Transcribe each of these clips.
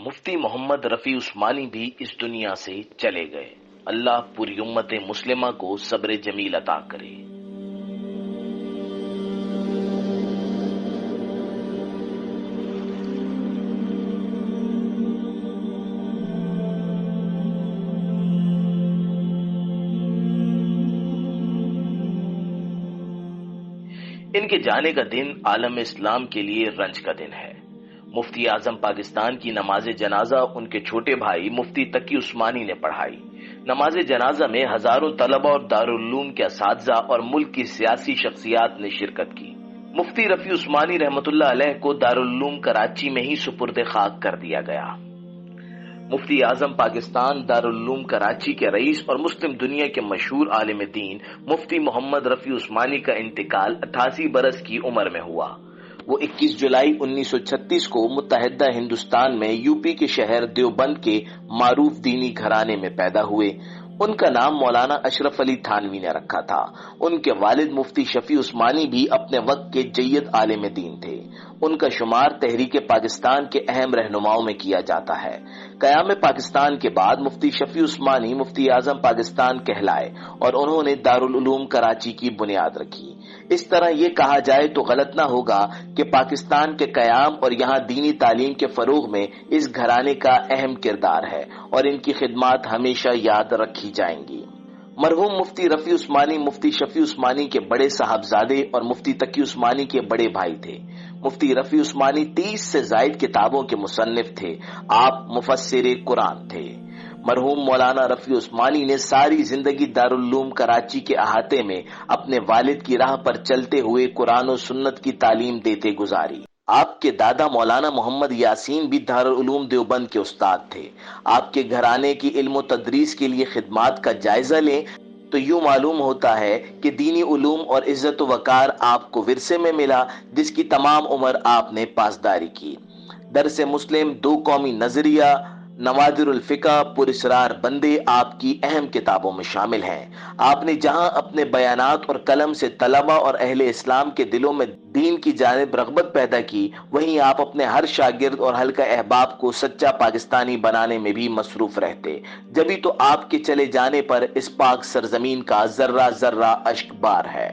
مفتی محمد رفیع عثمانی بھی اس دنیا سے چلے گئے۔ اللہ پوری امت مسلمہ کو صبر جمیل عطا کرے۔ ان کے جانے کا دن عالم اسلام کے لیے رنج کا دن ہے۔ مفتی اعظم پاکستان کی نماز جنازہ ان کے چھوٹے بھائی مفتی تقی عثمانی نے پڑھائی۔ نماز جنازہ میں ہزاروں طلبہ اور دارالعلوم کے اساتذہ اور ملک کی سیاسی شخصیات نے شرکت کی۔ مفتی رفیع عثمانی رحمۃ اللہ علیہ کو دارالعلوم کراچی میں ہی سپرد خاک کر دیا گیا۔ مفتی اعظم پاکستان دارالعلوم کراچی کے رئیس اور مسلم دنیا کے مشہور عالم دین مفتی محمد رفیع عثمانی کا انتقال 88 برس کی عمر میں ہوا۔ وہ 21 جولائی 1936 کو متحدہ ہندوستان میں یو پی کے شہر دیوبند کے معروف دینی گھرانے میں پیدا ہوئے۔ ان کا نام مولانا اشرف علی تھانوی نے رکھا تھا۔ ان کے والد مفتی شفیع عثمانی بھی اپنے وقت کے جید عالم دین تھے۔ ان کا شمار تحریک پاکستان کے اہم رہنماؤں میں کیا جاتا ہے۔ قیام پاکستان کے بعد مفتی شفیع عثمانی مفتی اعظم پاکستان کہلائے اور انہوں نے دارالعلوم کراچی کی بنیاد رکھی۔ اس طرح یہ کہا جائے تو غلط نہ ہوگا کہ پاکستان کے قیام اور یہاں دینی تعلیم کے فروغ میں اس گھرانے کا اہم کردار ہے اور ان کی خدمات ہمیشہ یاد رکھی جائیں گی۔ مرحوم مفتی رفیع عثمانی مفتی شفیع عثمانی کے بڑے صاحبزادے اور مفتی تقی عثمانی کے بڑے بھائی تھے۔ مفتی رفیع عثمانی 30 سے زائد کتابوں کے مصنف تھے۔ آپ مفسر قرآن تھے۔ مرحوم مولانا رفیع عثمانی نے ساری زندگی دارالعلوم کراچی کے احاطے میں اپنے والد کی راہ پر چلتے ہوئے قرآن و سنت کی تعلیم دیتے گزاری۔ آپ کے دادا مولانا محمد یاسین بھی دارالعلوم دیوبند کے استاد تھے۔ آپ کے گھرانے کی علم و تدریس کے لیے خدمات کا جائزہ لیں تو یوں معلوم ہوتا ہے کہ دینی علوم اور عزت و وقار آپ کو ورثے میں ملا، جس کی تمام عمر آپ نے پاسداری کی۔ درس مسلم، دو قومی نظریہ، نوادر الفقہ، پراسرار بندے آپ کی اہم کتابوں میں شامل ہیں۔ آپ نے جہاں اپنے بیانات اور قلم سے طلبہ اور اہل اسلام کے دلوں میں دین کی جانب رغبت پیدا کی، وہیں آپ اپنے ہر شاگرد اور حلقہ احباب کو سچا پاکستانی بنانے میں بھی مصروف رہتے۔ جبھی تو آپ کے چلے جانے پر اس پاک سرزمین کا ذرہ ذرہ اشک بار ہے۔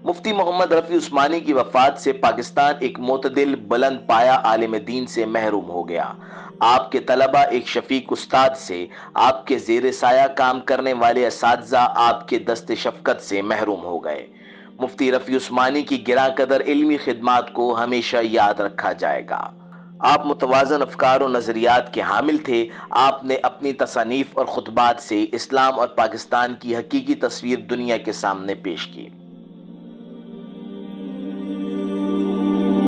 مفتی محمد رفیع عثمانی کی وفات سے پاکستان ایک معتدل بلند پایہ عالم دین سے محروم ہو گیا۔ آپ کے طلبہ ایک شفیق استاد سے، آپ کے زیر سایہ کام کرنے والے اساتذہ آپ کے دست شفقت سے محروم ہو گئے۔ مفتی رفیع عثمانی کی گراں قدر علمی خدمات کو ہمیشہ یاد رکھا جائے گا۔ آپ متوازن افکار و نظریات کے حامل تھے۔ آپ نے اپنی تصانیف اور خطبات سے اسلام اور پاکستان کی حقیقی تصویر دنیا کے سامنے پیش کی۔